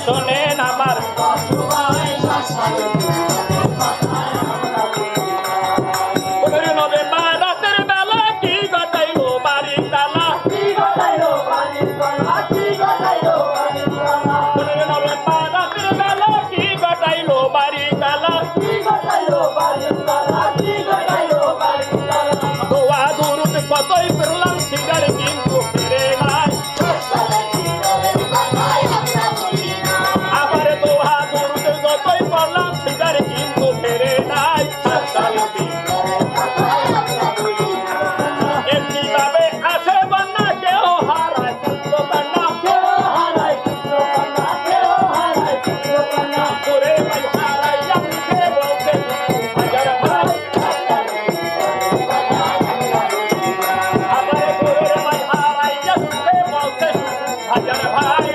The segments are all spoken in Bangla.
শোনেন আমার রাতের বেলা কি গটাইলো বাড়ির তালা রাতের বেলা কি গটাইলো বাড়ির তালা দোয়া দুরুদ কতই করলাম সিগার কিন্তু ফিরে নাই আবার দোয়া দুরুদ কতই করলাম সিগার কিন্তু ফিরে নাই এমনি ভাবে আসে বন্যা কেউ হারায় কন্যা করে ভাই হারাই মুখে বলতে হাজার ভাই আবার করে ভাই হারাই মুখে বলতে হাজার ভাই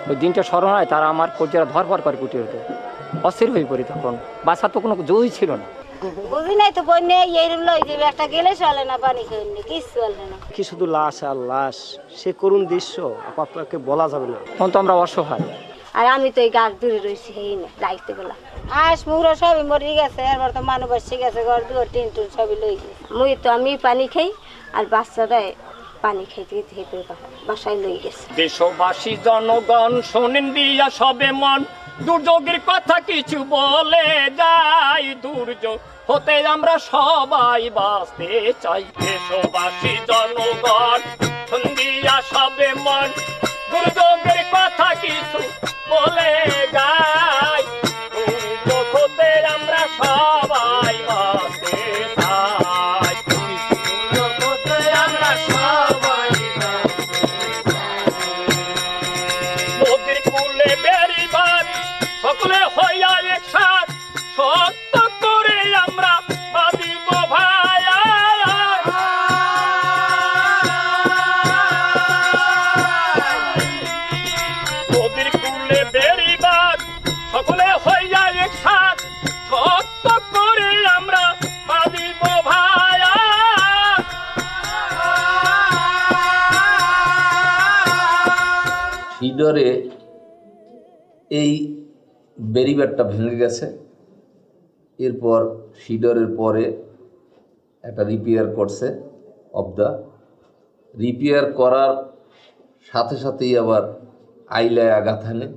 ওই দিনটা স্মরণ হয় তারা আমার কলজারা ধরপর করে কুটে হতো অস্থির হয়ে পড়ি তখন বাসার তো কোনো জয়ই ছিল না বুঝি নাই তো বই নেই এই লই যাবে একটা গেলে চলে না পানি খেয়ে কিছু চলে না কি শুধু লাশ আর লাশ সে করুণ দৃশ্য আপনাকে বলা যাবে না তখন তো আমরা অসহায় আর আমি তো এই গাছ দূরে রয়েছি এই না লাইতে বলা আস মুড়ো সবই মরে গেছে এরপর তো মানুষ বসে গেছে ঘর দুয়ার টিন টুন সবই লই গেছে মুই তো আমি পানি খাই আর বাচ্চারাই পানি খাইতে খেতে বাসায় লই গেছে দেশবাসী জনগণ শোনেন দিয়া সবে মন দুর্যোগের কথা কিছু বলে যাই দুর্যোগ হতে আমরা সবাই বাঁচতে চাই দেশবাসী জনগণ শোন দিয়া সবে মন দুর্যোগের কথা কিছু বলে যাই দুর্যোগ হতে আমরা সবাই বাঁচতে চাই দুর্যোগ হতে আমরা সবাই নদীর কূলে বেড়িবার সকলে হইয়া একসাথ সত্য করে আমরা বাঁধিব ভাই নদীর কূলে বেড়িবার সকলে হইয়া একসাথ সত্য করে আমরা বাঁধিব ভাই শিডরে এই ব্যারিবারটা ভেঙে গেছে এরপর শিডরের পরে একটা রিপেয়ার করছে অবদা রিপেয়ার করার সাথে সাথেই আবার আইলায় আঘাত হানে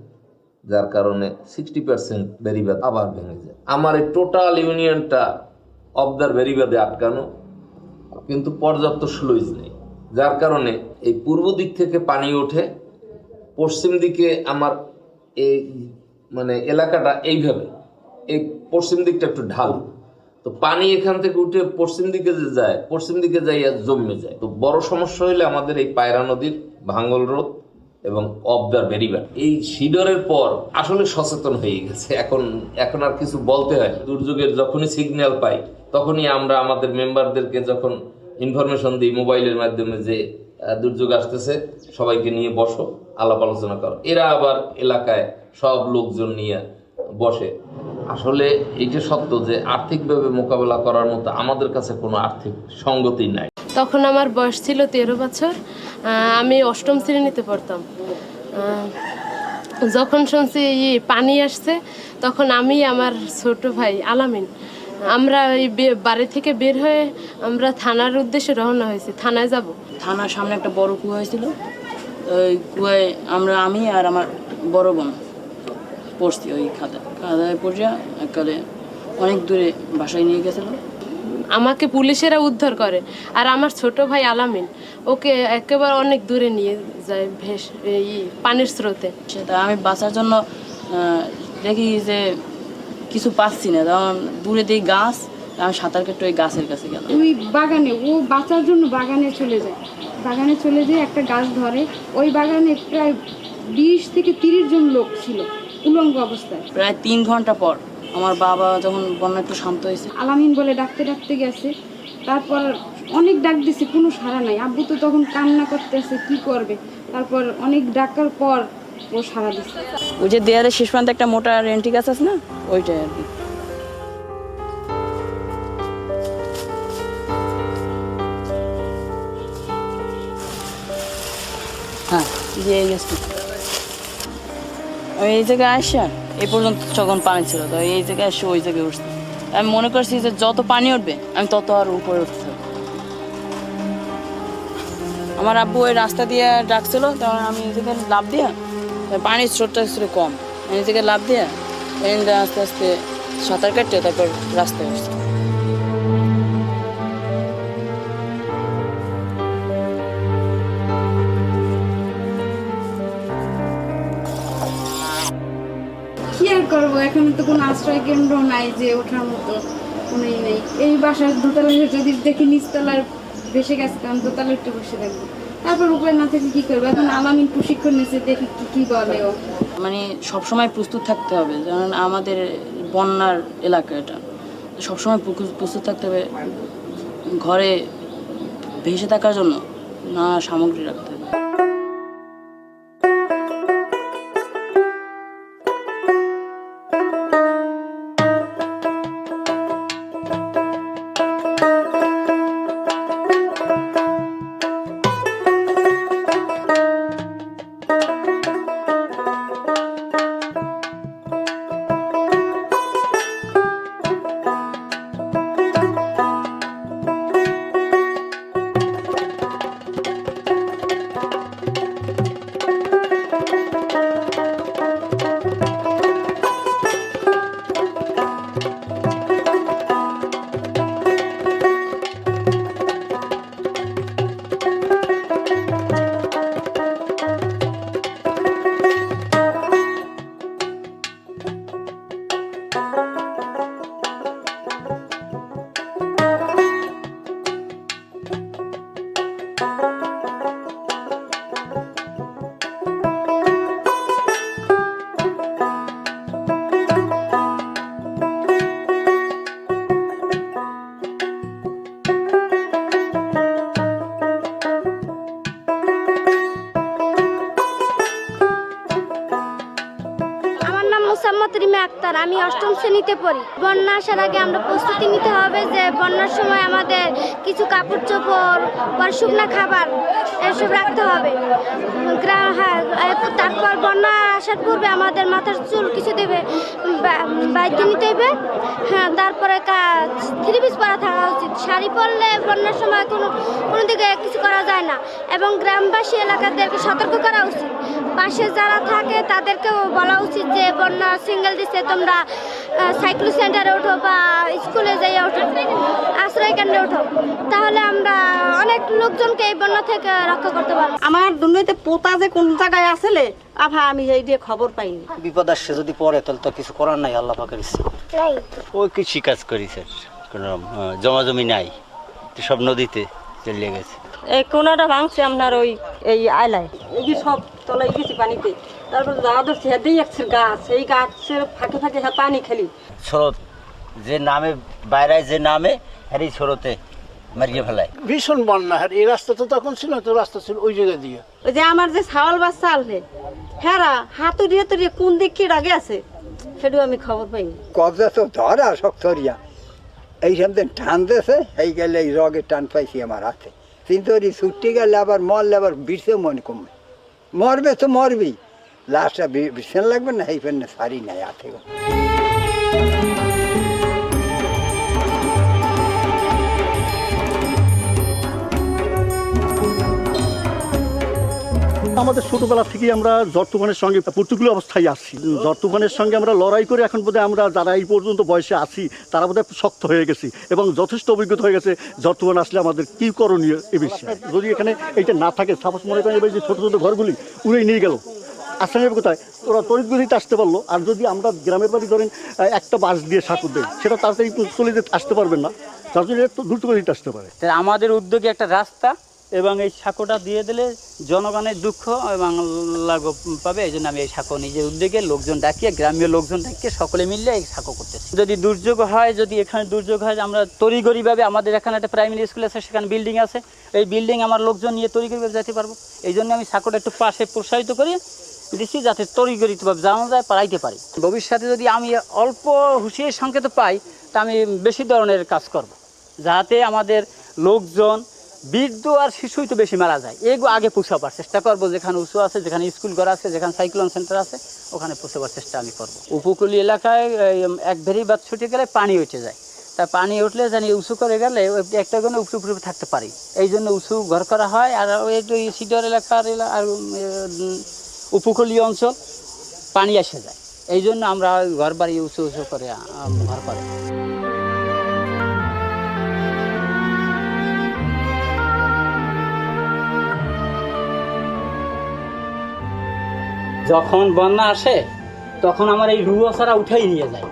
যার কারণে 60% ব্যারিবাদ আবার ভেঙে যায় আমার এই টোটাল ইউনিয়নটা অবদার ব্যারিবাদে আটকানো কিন্তু পর্যাপ্ত স্লুইজ নেই যার কারণে এই পূর্ব দিক থেকে পানি ওঠে পশ্চিম দিকে আমার এই মানে এলাকাটা এইভাবে এই পশ্চিম দিকটা একটু ঢাল তো পানি এখান থেকে উঠে পশ্চিম দিকে যে যায় পশ্চিম দিকে যাইয়া জমে যায় তো বড় সমস্যা হইলে আমাদের এই পায়রা নদীর ভাঙ্গল রোড এবং অবদার বেরিবার এই শিডরের পর আসলে সচেতন হয়ে গেছে এখন আর কিছু বলতে হয় দুর্যোগের যখনই সিগন্যাল পাই তখনই আমরা আমাদের মেম্বারদেরকে যখন ইনফরমেশন দিই মোবাইলের মাধ্যমে যে দুর্যোগ আসতেছে সবাইকে নিয়ে বসো আলাপ আলোচনা করো এরা আবার এলাকায় সব লোকজন নিয়ে বসে আসলে এইটা সত্য যে আর্থিকভাবে মোকাবেলা করার মতো আমাদের কাছে কোনো আর্থিক সঙ্গতি নাই তখন আমার বয়স ছিল 13 বছর আমি 8ম শ্রেণীতে পড়তাম যখন শুনছি পানি আসছে তখন আমি আমার ছোট ভাই আলামিন আমরা এই বাড়ি থেকে বের হয়ে আমরা থানার উদ্দেশ্যে রওনা হয়েছি থানায় যাব থানার সামনে একটা বড় কুয়া হয়েছিল ওই কুয়ায় আমি আর আমার বড় বোন পড়ছি ওই খাদায় পড়িয়া একবারে অনেক দূরে বাসায় নিয়ে গেছিল আমাকে পুলিশেরা উদ্ধার করে আর আমার ছোট ভাই আলামিন ওকে একেবারে অনেক দূরে নিয়ে যায় পানির স্রোতে সেটা আমি বাঁচার জন্য দেখি যে কিছু পাচ্ছি না, তখন দূরে দিই গাছ, আমি সাঁতার কেটে ওই গাছের কাছে গেলাম। ওই বাগানে ও বাঁচার জন্য বাগানে চলে যায়, বাগানে চলে যেয়ে একটা গাছ ধরে। ওই বাগানে প্রায় 20 থেকে 30 জন লোক ছিল উলঙ্গ অবস্থায়। প্রায় 3 ঘন্টা পর আমার বাবা যখন বন্যা একটু শান্ত হয়েছে, আলামিন বলে ডাকতে ডাকতে গেছে। তারপর অনেক ডাক দিছে, কোনো সাড়া নাই। আব্বু তো তখন কান্না করতেছে, কি করবে। তারপর অনেক ডাকার পর ও সাড়া দিচ্ছে। ওই যে দেয়ালে শেষ পর্যন্ত একটা মোটা রেন্টি গাছ আছে না, ওইটাই আর কি। হ্যাঁ, যে এই গাছটি আমি এই জায়গায় আসি, এই পর্যন্ত যখন পানি ছিল, তো এই জায়গায় এসে ওই জায়গায় উঠছি। আমি মনে করছি যে যত পানি উঠবে আমি তত আর উপরে উঠতে হবে। আমার আব্বু ওই রাস্তা দিয়ে ডাকছিল, তখন আমি এই জায়গায় লাফ দিয়া, পানির স্রোতটা একটু কম, আমি এই জায়গায় লাফ দিয়া আস্তে আস্তে সাঁতার কাটতে তারপর রাস্তায় আসছি। কি আর করবো, এখানে তো কোনো আশ্রয় কেন্দ্র নাই যে ওঠার মতো, কোনোই নেই। এই বাসার দোতলায় যদি দেখি নিচতলার ভেসে গেছে, কারণ দোতলায় একটু বসে থাকবো। তারপর উপায় না থেকে কি করবো, এখন আলামিন প্রশিক্ষণ নিয়েছে, দেখি কি বলে ও। মানে সবসময় প্রস্তুত থাকতে হবে, যেমন আমাদের বন্যার এলাকা, এটা সবসময় প্রস্তুত থাকতে হবে। ঘরে ভেসে থাকার জন্য নানা সামগ্রী রাখতে হবে। আক্তার, আমি 8ম শ্রেণীতে পড়ি। বন্যা আসার আগে আমরা প্রস্তুতি নিতে হবে যে বন্যার সময় আমাদের কিছু কাপড় চোপড় বা শুকনা খাবার এসব রাখতে হবে। তারপর বন্যা আসার পূর্বে আমাদের মাথার চুল কিছু দেবে বাইতে নিতে হবে। হ্যাঁ, তারপরে 3 পিস পরা থাকা উচিত। শাড়ি পরলে বন্যার সময় কোনো দিকে কিছু করা যায় না, এবং গ্রামবাসী এলাকাদেরকে সতর্ক করা উচিত। পাশে যারা থাকে তাদেরকেও বলা উচিত যে বন্যা সিঙ্গেল দিচ্ছে, তোমরা সাইক্লো সেন্টারে ওঠো বা স্কুলে যাইয়া ওঠো, আশ্রয় কেন্দ্রে ওঠো, তাহলে আমরা অনেক লোকজনকে এই বন্যা থেকে রক্ষা করতে পারবো। আমার দুনিয়াতে পোতা যে কোন জায়গায় আসলে আভা আমি এই দিয়ে খবর পাইনি। বিপদ আসছে যদি পরে, তাহলে তো কিছু করার নাই, আল্লাহ পাকের ইচ্ছা। ও কৃষি কাজ করেছে, কোনো জমি নাই, সব নদীতে চলে গেছে। এই কোনাটা ভাঙছে আপনার ওই এই আয়লায়, এই যে সব তলায় গেছি পানিতে। তারপর যাওয়া ধরছে হেঁটেই একছে গাছ, এই গাছের ফাঁকে ফাঁকে পানি খেলি। স্রোত যে নামে বাইরে, যে নামে হ্যারি স্রোতে মারিয়ে ফেলায়। ভীষণ বন্যা। এই রাস্তা তো তখন ছিল, তো রাস্তা ছিল ওই জায়গা দিয়ে। ওই যে আমার যে ছাওয়াল বাচ্চা আনলে হেরা হাতুড়িয়ে তুড়িয়ে কোন দিক কি রাগে আছে সেটাও আমি খবর পাইনি। কবজা তো ধরা শক্তরিয়া এইখান থেকে টান দিয়েছে, এই গেলে এই রগের টান পাইছি আমার হাতে। কিন্তু ওই ছুটি গেলে আবার মরলে আবার বিষেও মনে কমবে, মরবে তো মরবি, লাস্টটা বিষেন লাগবে না, এই ফেন সারি নাই হাতে। আমাদের ছোটবেলা থেকেই আমরা ঝড় তুফানের সঙ্গে প্রতিকূল অবস্থায় আছি। ঝড় তুফানের সঙ্গে আমরা লড়াই করে এখন বোধহয় আমরা যারা এই পর্যন্ত বয়সে আছি তারা বোধহয় শক্ত হয়ে গেছি এবং যথেষ্ট অভিজ্ঞতা হয়ে গেছে ঝড় তুফান আসলে আমাদের কী করণীয় এ বিষয়ে। যদি এখানে এইটা না থাকে, সাপোজ মনে করেন এবার যে ছোটো ছোটো ঘরগুলি উড়েই নিয়ে গেল, আসতে যাবে কোথায়? ওরা তড়িৎ গতিতে আসতে পারলো। আর যদি আমরা গ্রামের বাড়ি ধরেন একটা বাস দিয়ে সাঁকো দেয়, সেটা তাড়াতাড়ি চলে যেতে আসতে পারবেন না, তার জন্য একটু দ্রুত গতিতে আসতে পারে। আমাদের উদ্যোগে একটা রাস্তা এবং এই সাঁকোটা দিয়ে দিলে জনগণের দুঃখ এবং লাঘব পাবে, এই জন্য আমি এই সাঁকো নিজের উদ্যোগে লোকজন ডাকিয়ে, গ্রামীয় লোকজন ডাকিয়ে সকলে মিললে এই সাঁকো করতেছি। যদি দুর্যোগ হয়, যদি এখানে দুর্যোগ হয়, আমরা তড়িঘড়িভাবে, আমাদের এখানে একটা প্রাইমারি স্কুল আছে, সেখানে বিল্ডিং আছে, এই বিল্ডিং আমার লোকজন নিয়ে তড়িঘড়িভাবে যেতে পারবো। এই জন্য আমি সাঁকোটা একটু পাশে প্রসারিত করে দিচ্ছি, যাতে তড়িঘড়িভাবে যাওয়া যায়, পারাইতে পারি। ভবিষ্যতে যদি আমি অল্প হুঁশিয়ার সংকেত পাই, তা আমি বেশি ধরনের কাজ করব, যাতে আমাদের লোকজন, বৃদ্ধ আর শিশুই তো বেশি মারা যায়, এগুলো আগে পৌঁছাবার চেষ্টা করবো। যেখানে উঁচু আছে, যেখানে স্কুল ঘর আছে, যেখানে সাইক্লোন সেন্টার আছে, ওখানে পৌঁছাবার চেষ্টা আমি করবো। উপকূলীয় এলাকায় এক ভেরি বাদ ছুটে গেলে পানি উঠে যায়, তা পানি উঠলে জানি উঁচু করে গেলে একটা কোনো উপরে উপরে থাকতে পারি, এই জন্য উঁচু ঘর করা হয়। আর ওই সিডর এলাকার আর উপকূলীয় অঞ্চল পানি এসে যায়, এই জন্য আমরা ঘর বাড়ি উঁচু উঁচু করে ঘর করি। যখন বন্যা আসে তখন আমার এই রুয়া ছাড়া উঠাই নিয়ে যায়।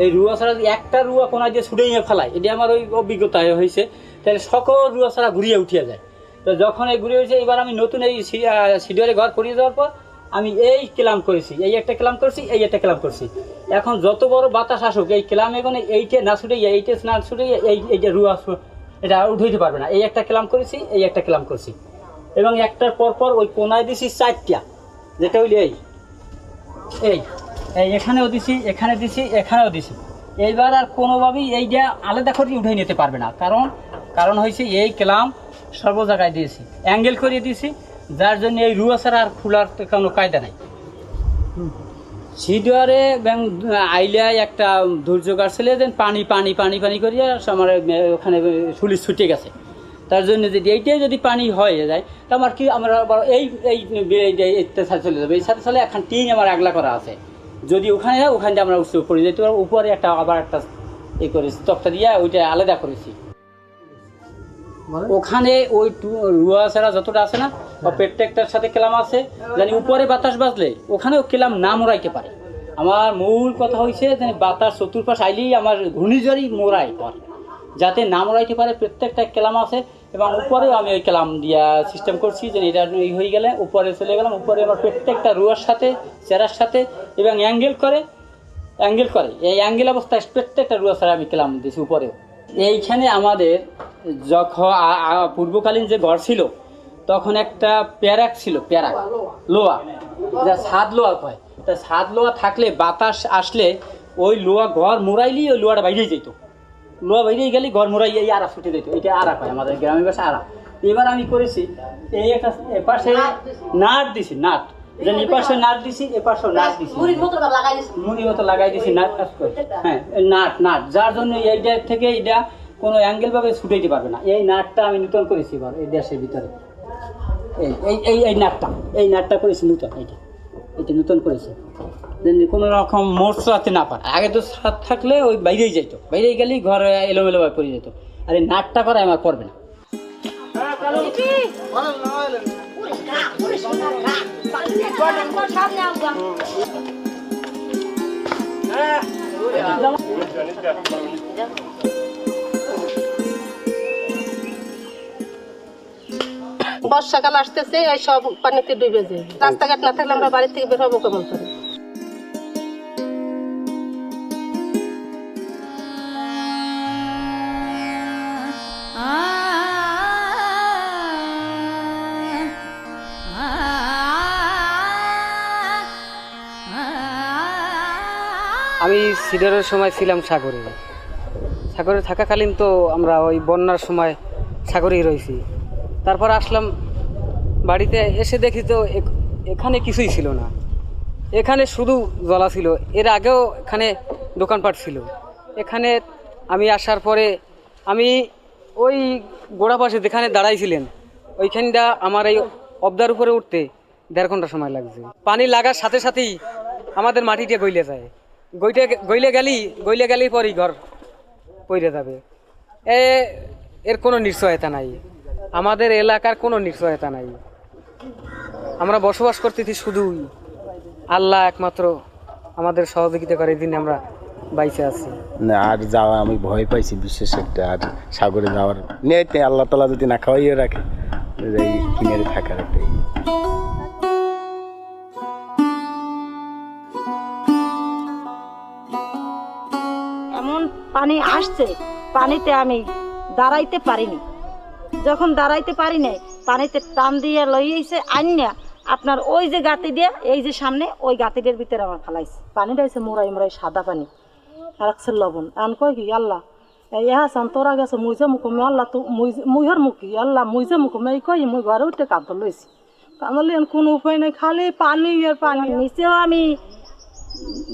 এই রুয়া ছাড়া একটা রুয়া কোনা দিয়ে ছুটে নিয়ে ফেলায়, এটি আমার ওই অভিজ্ঞতা হয়েছে। তাহলে সকল রুয়া ছাড়া ঘুরিয়ে উঠিয়ে যায়। তো যখন এই ঘুরিয়ে উঠেছে, এবার আমি নতুন এই সিডরে ঘর করিয়ে দেওয়ার পর আমি এই ক্লাম করেছি, এই একটা ক্লাম করছি, এই একটা ক্লাম করছি। এখন যত বড় বাতাস আসুক, এই ক্লাম এখানে এইটে না ছুটে গিয়ে, এইটে না ছুটে গিয়ে এইটা রুয়া এটা উঠাইতে পারবে না। এই একটা ক্লাম করেছি, এই একটা ক্লাম করছি, এবং একটার পর পর ওই কোনায় দিছি 4টা, যেটা হইলে এই এখানেও দিছি, এখানে দিছি, এখানেও দিছি। এইবার আর কোনোভাবেই এইটা আলাদা করে উঠে নিতে পারবে না, কারণ হয়েছে এই ক্লাম সর্ব জায়গায় দিয়েছি, অ্যাঙ্গেল করিয়ে দিয়েছি, যার জন্য এই রুয়া ছাড়া আর খোলার কোনো কায়দা নাই। সিডুয়ারে আইলিয়ায় একটা দুর্যোগ আসছিল, যে পানি পানি পানি পানি করিয়া আমার ওখানে পুলিশ ছুটে গেছে। তার জন্য যদি এইটাই যদি পানি হয়ে যায়, তা আমার কি, আমরা এইটা চলে যাবে। এই সাথে চলে এখন টিন আমার আগলা করা আছে, যদি ওখানে যায়, ওখান দিয়ে আমরা উৎসব পড়ে যেতে পারবো। উপরে একটা আবার একটা এই করেছি, তক্তা দিয়ে ওইটা আলাদা করেছি। ওখানে ওই রুয়া ছাড়া যতটা আছে না, প্রত্যেকটার সাথে ক্লাম আছে, জানি উপরে বাতাস বাজলে ওখানেও ক্লাম না মোড়াইতে পারে। আমার মূল কথা হয়েছে যে বাতাস চতুর্পাশ আইলেই আমার ঘূর্ণিঝড়ই মোড়াই পর, যাতে না মোড়াইতে পারে, প্রত্যেকটা ক্লাম আছে। এবং উপরেও আমি ওই ক্লাম দিয়া সিস্টেম করছি, যে এটা হয়ে গেলে উপরে চলে গেলাম, উপরে আমার প্রত্যেকটা রুয়ার সাথে, চেরার সাথে, এবং অ্যাঙ্গেল করে এই অ্যাঙ্গেল অবস্থায় প্রত্যেকটা রুয়া ছাড়া আমি ক্লাম দিয়েছি উপরেও। এইখানে আমাদের যখন পূর্বকালীন যে ঘর ছিল, তখন একটা প্যারাক ছিল, প্যারাক লোহা, যা ছাদ লোহা কয়। তা ছাদ লোহা থাকলে বাতাস আসলে ওই লোহা ঘর মোড়াইলেই ওই লোহাটা বাইরেই যেত, লোহা বাইরেই গেলে ঘর মোড়াই এই আড়া ছুটে যেত। এটা আড়া কয় আমাদের গ্রামের ভাষা আড়া। এবার আমি করেছি এই একটা এপাশে নাট দিছি, নাট এপাশে নাট দিছি, এপাশেও নাট দিছি, মুড়ির মতো লাগাই দিছি নাট কাজ করে। হ্যাঁ, নাট যার জন্য এইটা থেকে এটা কোনো অ্যাঙ্গেল ভাবে ছুটাইতে পারবে না। এই নাটটা আমি নূতন করেছি এবার এই দেশের ভিতরে, এই নাটটা করেছি নূতন, এইটা নূতন করেছি, কোনো রকম মোড় চড়াতে না পারে। আগে তো ছাদ থাকলে ওই বাইরেই যাইতো, বাইরেই গেলেই ঘরে এলোমেলো ভাবে পড়ে যেত। আর এই নাটটা করা আমার পড়বে না। বর্ষাকাল আসতেছে, এই সব পানিতে ডুবে যায়। রাস্তাঘাট না থাকলে আমরা বাড়ি থেকে বের হবো কেমন করে? আমি সিডারের সময় ছিলাম সাগরে থাকাকালীন তো আমরা ওই বন্যার সময় সাগরেই রয়েছি। তারপর আসলাম বাড়িতে, এসে দেখি তো এখানে কিছুই ছিল না, এখানে শুধু জলা ছিল। এর আগেও এখানে দোকানপাট ছিল। এখানে আমি আসার পরে আমি ওই গোড়া পাশে যেখানে দাঁড়াইছিলেন, ওইখানটা আমার এই অবদার উপরে উঠতে 1.5 ঘন্টা সময় লাগছে। পানি লাগার সাথে সাথেই আমাদের মাটিটা গইলে যায়, গইলে গেলেই পরই ঘর পড়ে যাবে। এর কোনো নিশ্চয়তা নাই, আমাদের এলাকার কোনো নিশ্চয়তা নাই। আমরা বসবাস করতেছি শুধুই আল্লাহ একমাত্র আমাদের সহযোগিতা করে, এই দিন আমরা বাইচে আছি। না আর যাওয়া আমি ভয় পাইছি বিশেষ একটা, আর সাগরে যাওয়ার নেতে আল্লাহ তালা যদি না খাওয়াইয়ে রাখে এই কিনারে থাকার একটা এমন পানি আসছে, পানিতে আমি দাঁড়াইতে পারিনি। যখন দাঁড়াইতে পারি নাই, পানিতে টান দিয়ে লইয়েছে আইনা আপনার ওই যে গাতি দিয়ে, এই যে সামনে ওই গাতিটার ভিতরে আমার ফেলাইছে। পানিটা হয়েছে মোড়াই মোড়াই সাদা পানি, রাখছে লবণ। এখন কই কি আল্লাহ হাসান তোরা গেছে মুইজে মুখ আল্লাহ তো মুইহর মুখি আল্লাহ মুইজে মুখ এই কই মুই ঘরে উঠে কাঁদল লইছি। কাঁদলি কোনো উপায় নাই, খালি পানি আর পানি। নিচেও আমি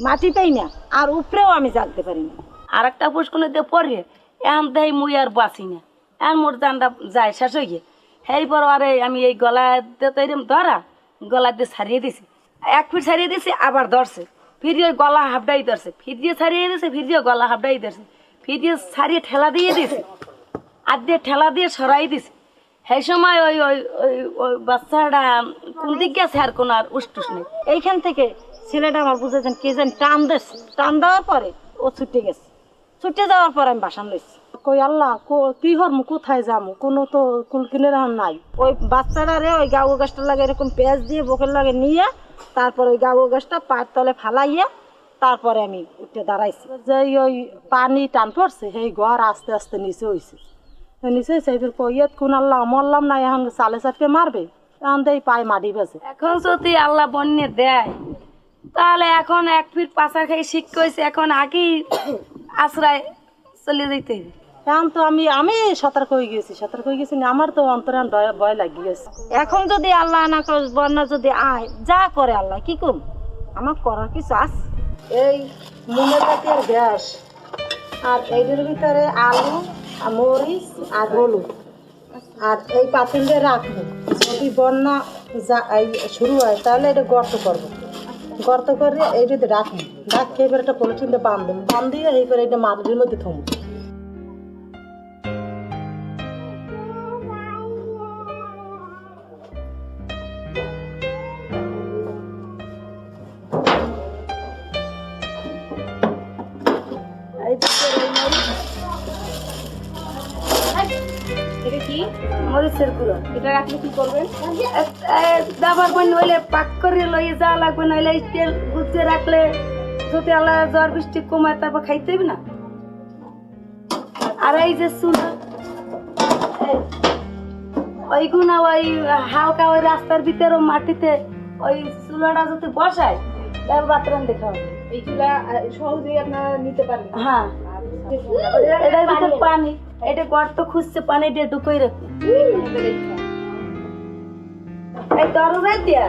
মাটি পাই না, আর উপরেও আমি জাগতে পারি না। আর একটা পুষ্কনে দিয়ে পড়ে এখন দেয় মুই আর বাঁচি না, এখন মোর জানটা যায় শেষ হয়ে গিয়ে। সেই পর আরে আমি এই গলা দিয়ে তো এরকম ধরা, গলা দিয়ে ছাড়িয়ে দিছি, 1 ফিট ছাড়িয়ে দিছি, আবার ধরছে ফিরিয়ে গলা হাফডাই ধরছে, ফিরিয়ে ছাড়িয়ে দিছে, ফিরিয়ে গলা হাফডাই ধরছে, ফিরিয়ে ছাড়িয়ে ঠেলা দিয়ে দিছে, আর দিয়ে ঠেলা দিয়ে সরাই দিছে। সেই সময় ওই ওই ওই ওই বাচ্চাটা কোন দিক গেছে আর কোনো আর উষ্টুস নেই। এইখান থেকে ছেলেটা আমার বুঝেছেন কে যেন টান দিচ্ছে, টান দেওয়ার পরে ও ছুটে গেছে। ছুটে যাওয়ার পর আমি বাসান লইছি। কই আল্লাহ কি হরমু, কোথায় যাবো, কোনো তো কুলকিনের নাই। ওই বাচ্চাটারে ওই গাউ গাছটা লাগে এরকম পেঁয়াজ দিয়ে বুকের লাগে নিয়ে, তারপর ওই গাউ গাছটা পায়ের তলে ফালাইয়া তারপরে আমি উঠে দাঁড়াইছি। যে ওই পানি টান পড়ছে, সেই ঘর আস্তে আস্তে নিচে হয়েছে। নিচে সেইবার কইয়াত কোন আল্লাহ মরলাম না, এখন চালে চাপকে মারবে, এখন দেয় পায়ে মাটি বেছে। এখন যদি আল্লাহ বন্যে দেয় তাহলে এখন 1 ফিট পাশা খাই শিখ কইছে, এখন আগেই আশ্রয় চলে যেতে হবে। এখন তো আমি সতর্ক হয়ে গেছি না, আমার তো অন্তরে ভয় লাগিয়ে গেছে। এখন যদি আল্লাহ না করে বন্যা যদি আয়, যা করে আল্লাহ কি করব, আমার করার কিছু আছে। এই মুনে জাতীয় গ্যাস আর এইটার ভিতরে আলু আর মরিচ আর হলুদ আর এই পাতিলে রাখবো। যদি বন্যা শুরু হয় তাহলে এটা গর্ত করবো, গর্ত করে এইটাতে রাখবো, রাখে এবার একটা পলিথিন দিয়ে বাঁধ দিয়ে এইবার এটা মাটির মধ্যে থমবো। মরিচের গুঁড়ো এটা রাখলে কি করবেন? দাবার বই নইলে পাক করে লইয়ে যাওয়া লাগবে, নইলে তেল গুছিয়ে রাখলে যদি আল্লাহ জ্বর বৃষ্টি কমায় তারপর খাইতে হবে না। আর এই যে চুলা ওই গুণা ওই হালকা ওই রাস্তার ভিতরে মাটিতে ওই চুলাটা যদি বসায় তারপর বাথরুম দেখা হবে। এই চুলা সহজেই আপনারা নিতে পারেন। হ্যাঁ, এটার ভিতরে পানি, এটা গর্ত খুঁজছে, পানি দিয়ে ঢুকিয়ে রাখবে। এই দরজা দিয়া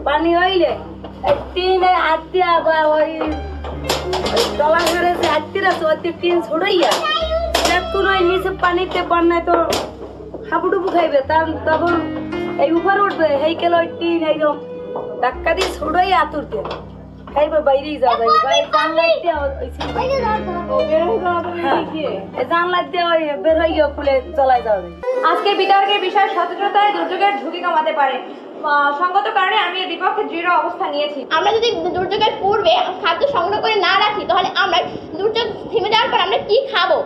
পানি হইলে টিনে হাত দিয়া বা ওই ডলা ঘরে যে হাতির আছে ওই টিন ছড়াইয়া কোন নিচে পানিতে বন্যায় তো হাবুডুবু খাইবে, তখন এই উপরে উঠবে, এই কেল ওই টিন এইরকম ধাক্কা দিয়ে ছড়াইয়া আতুর দিয়ে খাইবে, বাইরেই যাবে জানলাই দিয়ে জানলাই দিয়ে ওই বের হয়ে গিয়ে খুলে চলাই যাবে। আজকের বিতর্কের বিষয় সচেতনতায় দুর্যোগের ঝুঁকি কমাতে পারে। সঙ্গত কারণে আমি এর বিপক্ষে দৃঢ় অবস্থান নিয়েছি। আমরা যদি দুর্যোগের পূর্বে খাদ্য সংগ্রহ করে না রাখি তাহলে আমরা দুর্যোগ থেমে যাওয়ার পর আমরা কি খাবো?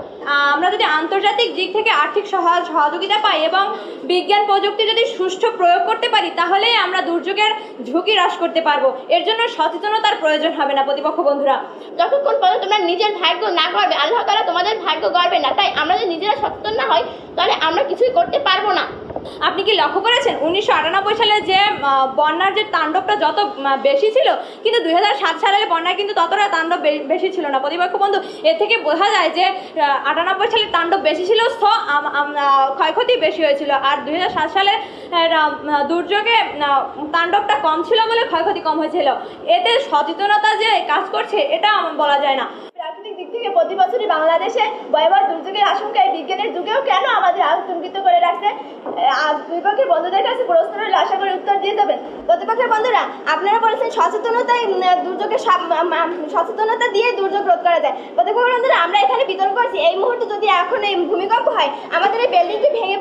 আমরা যদি আন্তর্জাতিক দিক থেকে আর্থিক সহযোগিতা পাই এবং বিজ্ঞান প্রযুক্তি যদি সুষ্ঠু প্রয়োগ করতে পারি তাহলেই আমরা দুর্যোগের ঝুঁকি হ্রাস করতে পারবো। এর জন্য সচেতনতার প্রয়োজন হবে না প্রতিপক্ষ বন্ধুরা। যতক্ষণ পর্যন্ত তোমরা নিজের ভাগ্য না গড়বে আল্লাহ তাআলা তোমাদের ভাগ্য গড়বে না। তাই আমরা যদি নিজেরা সচেতন না হই তাহলে আমরা কিছুই করতে পারবো না। আপনি কি লক্ষ্য করেছেন 1998 সালে যে বন্যার যে তাণ্ডবটা যত বেশি ছিল, কিন্তু 2007 সালের বন্যা কিন্তু ততটা তাণ্ডব বেশি ছিল না প্রতিপক্ষ বন্ধু। এর থেকে বোঝা যায় যে 98 সালের তাণ্ডব বেশি ছিল, ক্ষয়ক্ষতি বেশি হয়েছিল, আর 2007 সালের দুর্যোগে তাণ্ডবটা কম ছিল বলে ক্ষয়ক্ষতি কম হয়েছিল। এতে সচেতনতা যে কাজ করছে এটা বলা যায় না। প্রাকৃতিক দিক থেকে পৃথিবীকে প্রতি বছরই বাংলাদেশে ভয়াবহ দুর্যোগের আশঙ্কায় বিজ্ঞানের যুগেও কেন আমাদের আতঙ্কিত করে রাখছে? বিপক্ষের বন্ধুদের কাছে প্রশ্ন রইল, আশা করি উত্তর দিয়ে দেবেন। প্রতিপক্ষের বন্ধুরা, আপনারা বলেছেন সচেতনতা দিয়ে দুর্যোগ রোধ করা যায়। প্রতিপক্ষের বন্ধুরা, আমরা এখানে বিতর্ক করছি, এই মুহূর্তে যদি এখন এই ভূমিকম্প হয় আমাদের এই বিল্ডিংটি ভেঙে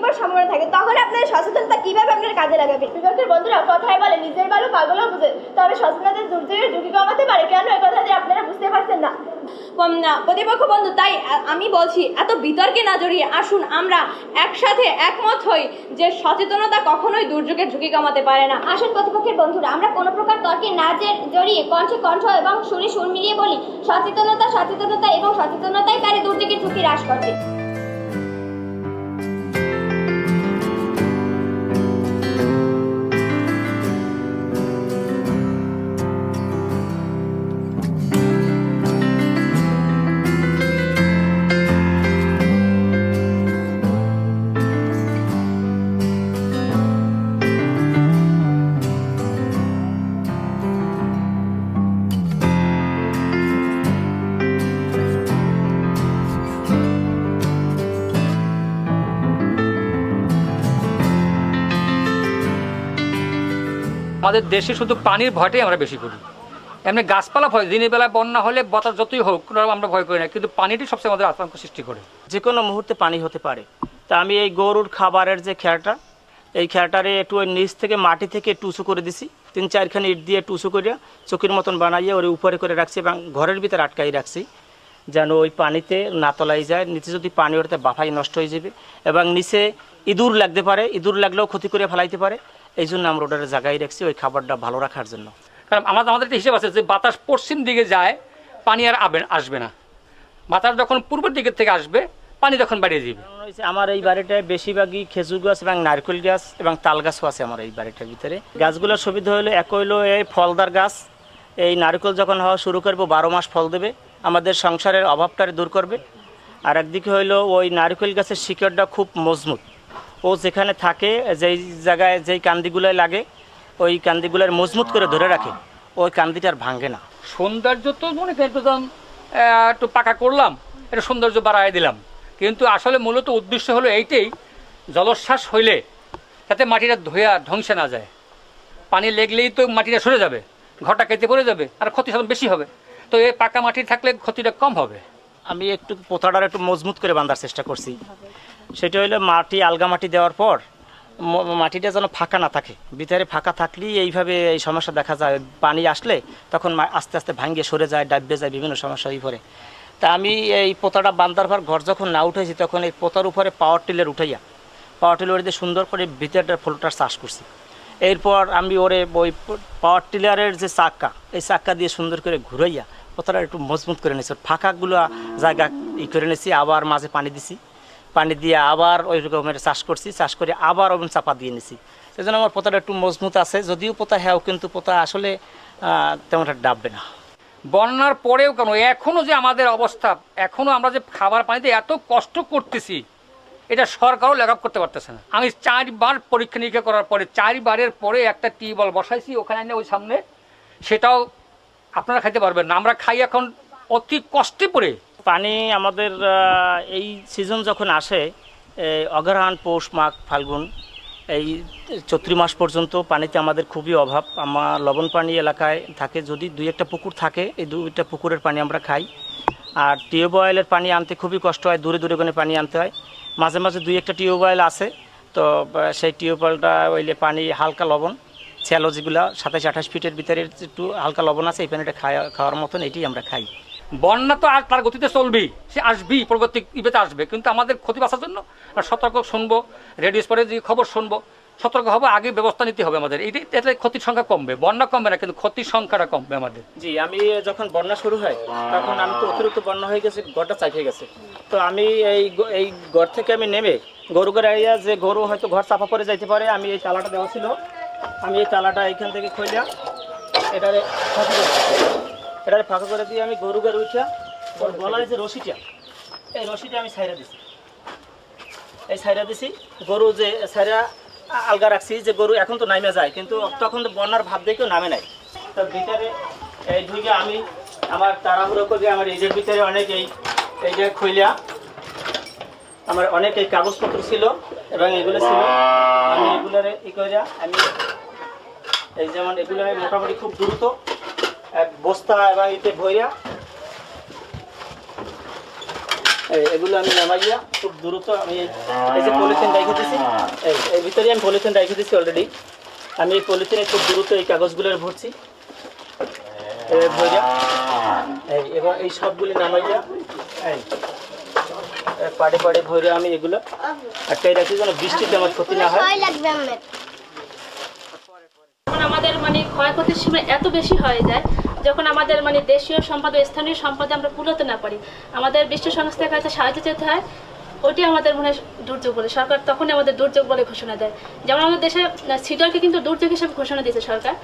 পড়ার সম্ভাবনা থাকে, তখন আপনারা সচেতনতা কিভাবে আপনারা কাজে লাগাবেন? বিপক্ষের বন্ধুরা কথায় বলে নিজের ভালো পাগলও বুঝে, তবে সচেতনতা দুর্যোগের ঝুঁকি কমাতে পারে। কেন এই কথাটি আপনারা বুঝতে পারছেন না? প্রতিপক্ষ বন্ধু, তাই আমি বলছি এত বিতর্কে না জড়িয়ে আসুন আমরা একসাথে একমত হই যে সচেতনতা কখনোই দুর্যোগের ঝুঁকি কমাতে পারে না। আসুন প্রতিপক্ষের বন্ধুরা, আমরা কোনো প্রকার তর্কে না জড়িয়ে কণ্ঠে কণ্ঠ এবং সুরে সুর মিলিয়ে বলি, সচেতনতা এবং সচেতনতাই পারে দুর্যোগের ঝুঁকি হ্রাস করতে। আমাদের দেশে শুধু পানির ভয়টাই আমরা বেশি করি, এমনি গাছপালা ভয়, দিনের বেলায় বন্যা হলে বাতাস যতই হোক আমরা ভয় করি না, কিন্তু পানিটি সবচেয়ে আমাদের আতঙ্ক সৃষ্টি করে। যে কোনো মুহূর্তে পানি হতে পারে। তা আমি এই গরুর খাবারের যে খেয়াটা, এই খেয়াটারে একটু ওই নিচ থেকে মাটি থেকে একটু উঁচু করে দিছি, 3-4খানি ইট দিয়ে একটু উঁচু করিয়া চকির মতন বানাইয়া ওর উপরে করে রাখছি এবং ঘরের ভিতরে আটকাই রাখছি, যেন ওই পানিতে না তলাই যায়। নিচে যদি পানি ওঠে বাফাই নষ্ট হয়ে যাবে এবং নিচে ইঁদুর লাগতে পারে, ইঁদুর লাগলেও ক্ষতি করে ফেলাইতে পারে। এই জন্য আমরা ওটার জায়গায় রাখছি ওই খাবারটা ভালো রাখার জন্য। কারণ আমাদের একটা হিসেব আছে যে বাতাস পশ্চিম দিকে যায় পানি আর আসবে না, বাতাস যখন পূর্বের দিকের থেকে আসবে পানি তখন বাড়িয়ে যাবে। আমার এই বাড়িটায় বেশিরভাগই খেজুর গাছ এবং নারকেল গাছ এবং তাল গাছও আছে আমার এই বাড়িটার ভিতরে। গাছগুলোর সুবিধা হলো এক হইলো এই ফলদার গাছ, এই নারকেল যখন হওয়া শুরু করবো 12 মাস ফল দেবে, আমাদের সংসারের অভাবটারে দূর করবে। আর একদিকে হইলো ওই নারকেল গাছের শিকড়টা খুব মজবুত, ও যেখানে থাকে যেই জায়গায় যেই কান্দিগুলোয় লাগে ওই কান্দিগুলোর মজবুত করে ধরে রাখে, ওই কান্দিটা আর ভাঙে না। সৌন্দর্য তো মনে করেন একটু পাকা করলাম, এটা সৌন্দর্য বাড়াই দিলাম, কিন্তু আসলে মূলত উদ্দেশ্য হলো এইটাই, জলোচ্ছ্বাস হইলে যাতে মাটিটা ধ্বংসে না যায়। পানি লেগলেই তো মাটিটা সরে যাবে, ঘরটা কেটে পড়ে যাবে আর ক্ষতি বেশি হবে। তো এই পাকা মাটি থাকলে ক্ষতিটা কম হবে। আমি একটু পোতাটার একটু মজবুত করে বাঁধার চেষ্টা করছি। সেটা হলো মাটি, আলগা মাটি দেওয়ার পর মাটিটা যেন ফাঁকা না থাকে, ভিতরে ফাঁকা থাকলেই এইভাবে এই সমস্যা দেখা যায়। পানি আসলে তখন আস্তে আস্তে ভাঙিয়ে সরে যায়, ডাববে যায়, বিভিন্ন সমস্যা হয়ে পড়ে। তা আমি এই পোতাটা বাঁধার পর ঘর যখন না উঠেছি তখন এই পোতার উপরে পাওয়ার টিলার উঠাইয়া দিয়ে সুন্দর করে ভিতরটার ফুলটার চাষ করছি। এরপর আমি ওই পাওয়ার টিলারের যে চাক্কা, এই চাক্কা দিয়ে সুন্দর করে ঘুরাইয়া পোতাটা একটু মজবুত করে নিয়েছি, ফাঁকাগুলো জায়গা করে নিয়েছি। আবার মাঝে পানি দিছি, পানি দিয়ে আবার ওই রকমের চাষ করছি, চাষ করে আবার ওভেন চাপা দিয়ে নিছি। সেই জন্য আমার পোতাটা একটু মজবুত আছে, যদিও পোতা হ্যাঁ, কিন্তু পোতা আসলে তেমন একটা ডাববে না। বন্যার পরেও কেন এখনও যে আমাদের অবস্থা, এখনও আমরা যে খাবার পানিতে এত কষ্ট করতেছি, এটা সরকারও লেখাপ করতে পারতেছে না। আমি 4বার পরীক্ষা নিরীক্ষা করার পরে 4বারের পরে একটা টিউবওয়েল বসাইছি ওখানে, ওই সামনে, সেটাও আপনারা খাইতে পারবেন না। আমরা খাই এখন অতি কষ্টে পড়ে। পানি আমাদের এই সিজন যখন আসে, অগ্রহায়ণ, পৌষ, মাঘ, ফাল্গুন, এই চৈত্র মাস পর্যন্ত পানিতে আমাদের খুবই অভাব। আমার লবণ পানি এলাকায় থাকে, যদি 2-1টা পুকুর থাকে, এই 2টা পুকুরের পানি আমরা খাই। আর টিউবওয়েলের পানি আনতে খুবই কষ্ট হয়, দূরে দূরে করে পানি আনতে হয়। মাঝে মাঝে 2-1টা টিউবওয়েল আছে, তো সেই টিউবওয়েলটা ওইলে পানি হালকা লবণ, ছেলো যেগুলো 27-28 ফিটের ভিতরে একটু হালকা লবণ আছে, এই পানিটা খাওয়ার মতন এটাই আমরা খাই। বন্যা তো আর তার গতিতে চলবেই, সে আসবেই, পরবর্তী ইভেতে আসবে, কিন্তু আমাদের ক্ষতি বাঁচার জন্য সতর্ক শুনবো, রেডিও স্পটে যে খবর শুনবো, সতর্ক হবো, আগে ব্যবস্থা নিতে হবে আমাদের। এতে ক্ষতির সংখ্যা কমবে, বন্যা কমবে না, কিন্তু ক্ষতির সংখ্যাটা কমবে আমাদের। জি, আমি যখন বন্যা শুরু হয় তখন আমি তো অতিরিক্ত বন্যা হয়ে গেছে, ঘরটা চাপে গেছে। তো আমি এই ঘর থেকে আমি নেমে গরু গাড়িয়া, যে গরু হয়তো ঘর চাপা পড়ে যাইতে পারে, আমি এই তালাটা দেওয়া ছিল, আমি এই তালাটা এইখান থেকে খুলিয়া এটারে ফাঁকা করে দিয়ে আমি গরু গাড়ি উঠিয়া ওর গলায় যে রশিটা, এই রশিটা আমি ছাইরা দিছি, এই ছাইরা দিছি। গরু যে ছাইরা আলগা রাখছি, যে গরু এখন তো নামে যায়, কিন্তু তখন তো বন্যার ভাব দেখেও নামে নাই। তার ভিতরে এই ঢুকে আমি আমার তাড়াহুড়ো করে আমার এই যে ভিতরে অনেক এই যে খুইলা আমার অনেক এই কাগজপত্র ছিল এবং এগুলো ছিল, আমি এগুলোরে ই করে আমি এই যেমন এগুলোরে মোটামুটি খুব দ্রুত এক বস্তা এবং এতে ভইয়া এগুলো আমি নামাইয়া খুব দ্রুত আমি এই যে পলিথিন রেখে দিয়েছি, এই ভিতরে আমি পলিথিন রেখে দিয়েছি অলরেডি। আমি এই পলিথিনে খুব দ্রুত এই কাগজগুলোর ভরছি ভইয়া এবং এই সবগুলি নামাইয়া পাড়ে পাড়ে ভরে আমি এগুলো একটাই রাখি যেন বৃষ্টিতে আমার ক্ষতি না হয়। আমাদের মানে ক্ষয়ক্ষতির সীমা এত বেশি হয়ে যায় যখন আমাদের মানে দেশীয় সম্পদ ও স্থানীয় সম্পদে আমরা কুলোতে না পারি, আমাদের বিশ্ব সংস্থার কাছে সাহায্য চেতে হয়। ওটি আমাদের মনে হয় দুর্যোগ বলে, সরকার তখনই আমাদের দুর্যোগ বলে ঘোষণা দেয়। যেমন আমাদের দেশে সিডরকে কিন্তু দুর্যোগ হিসেবে ঘোষণা দিয়েছে সরকার,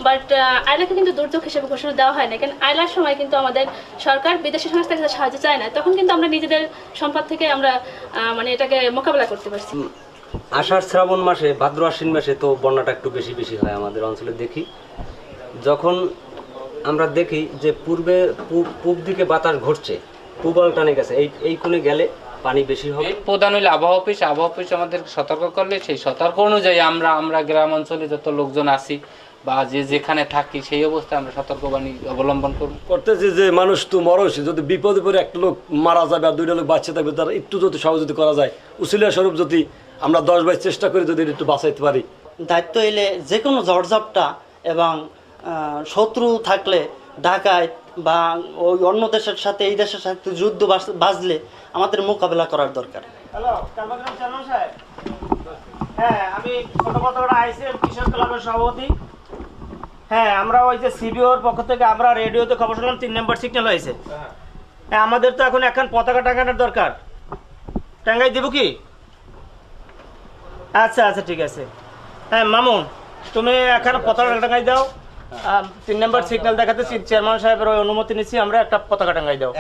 বাট আইলাকে কিন্তু দুর্যোগ হিসেবে ঘোষণা দেওয়া হয় না। কারণ আইলার সময় কিন্তু আমাদের সরকার বিদেশি সংস্থার কাছে সাহায্য চায় না, তখন কিন্তু আমরা নিজেদের সম্পদ থেকে আমরা মানে এটাকে মোকাবেলা করতে পারছি। আষাঢ় শ্রাবণ মাসে, ভাদ্র আশ্বিন মাসে তো বন্যাটা একটু বেশি বেশি হয় আমাদের অঞ্চলে দেখি। যখন আমরা দেখি যে পূব দিকে বাতাস ঘটছে, পূবাল টানে গেছে, এই কোণে গেলে পানি বেশি হবে। প্রধান হইলে আবহাওয়া অফিস আমাদের সতর্ক করলে সেই সতর্ক অনুযায়ী আমরা গ্রাম অঞ্চলে যত লোকজন আছি বা যে যেখানে থাকি সেই অবস্থায় আমরা সতর্কবাণী অবলম্বন করতেছি যে মানুষ তো মরছে, যদি বিপদে পড়ে একটা লোক মারা যাবে আর দুইটা লোক বাঁচতে থাকবে, তারা একটু যদি সহযোগিতা করা যায়, উসিলা স্বরূপ যদি আমরা 10 ভাই চেষ্টা করি যদি একটু বাঁচাইতে পারি। দায়িত্ব এলে যে কোনো ঝড়ঝাপটা এবং শত্রু থাকলে ডাকায় বা ওই অন্য দেশের সাথে এই দেশের সাথে যুদ্ধ বাজলে আমাদের মোকাবেলা করার দরকার। হ্যালো, কালবাগ্রাম চেয়ারম্যান সাহেব। হ্যাঁ, আমি ছোট কথা আইসিএম কৃষক ক্লাবের সভাপতি। হ্যাঁ, আমরা ওই যে সিবিওর পক্ষ থেকে আমরা রেডিওতে খবর শুনলাম 3 নম্বর সিগন্যাল হয়েছে। হ্যাঁ, আমাদের তো এখন পতাকা টাঙানোর দরকার। টাঙ্গাই দেবো কি? আচ্ছা আচ্ছা ঠিক আছে। হ্যাঁ মামুন, তুমি এখন পতাকা টাঙ্গাই দাও। 3 নম্বর সিগন্যাল দেখাতে চেয়ারম্যান সাহেবের ওই অনুমতি নিচ্ছি, আমরা একটা পতাকা টাঙ্গাই দাও।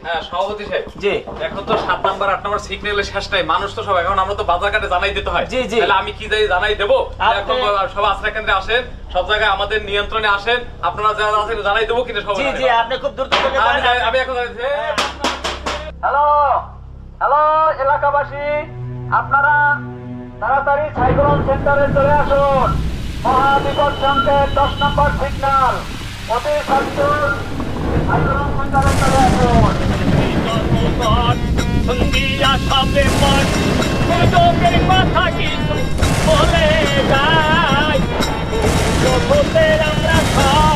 হ্যাঁ সভাপতি সাহেব, জি এখন তো 7 নম্বর 8 নম্বর সিগন্যালের শেষ নাই, মানুষ তো সব এখন আমরা তো বাজার ঘাটে জানাই দিতে হয়। জি জি, তাহলে আমি কি যাই জানাই দেবো? এখন সব আশ্রয় কেন্দ্রে আসেন, সব জায়গায় আমাদের নিয়ন্ত্রণে আসেন, আপনারা যারা আছেন জানাই দেবো কিনা সব। জি জি, আপনি খুব দ্রুত আমি এখন হ্যালো হ্যালো এলাকাবাসী, আপনারা তাড়াতাড়ি সাইক্লোন সেন্টারে চলে আসুন। মহাবিপদ সংকেত 10 নম্বর সিগন্যাল, অতি সত্তর সাইক্লোন সেন্টারে চলে আসুন। সঙ্গীরা সবে মন গুজবের কথা কিছু বলে যায়, জগতের আমরা সব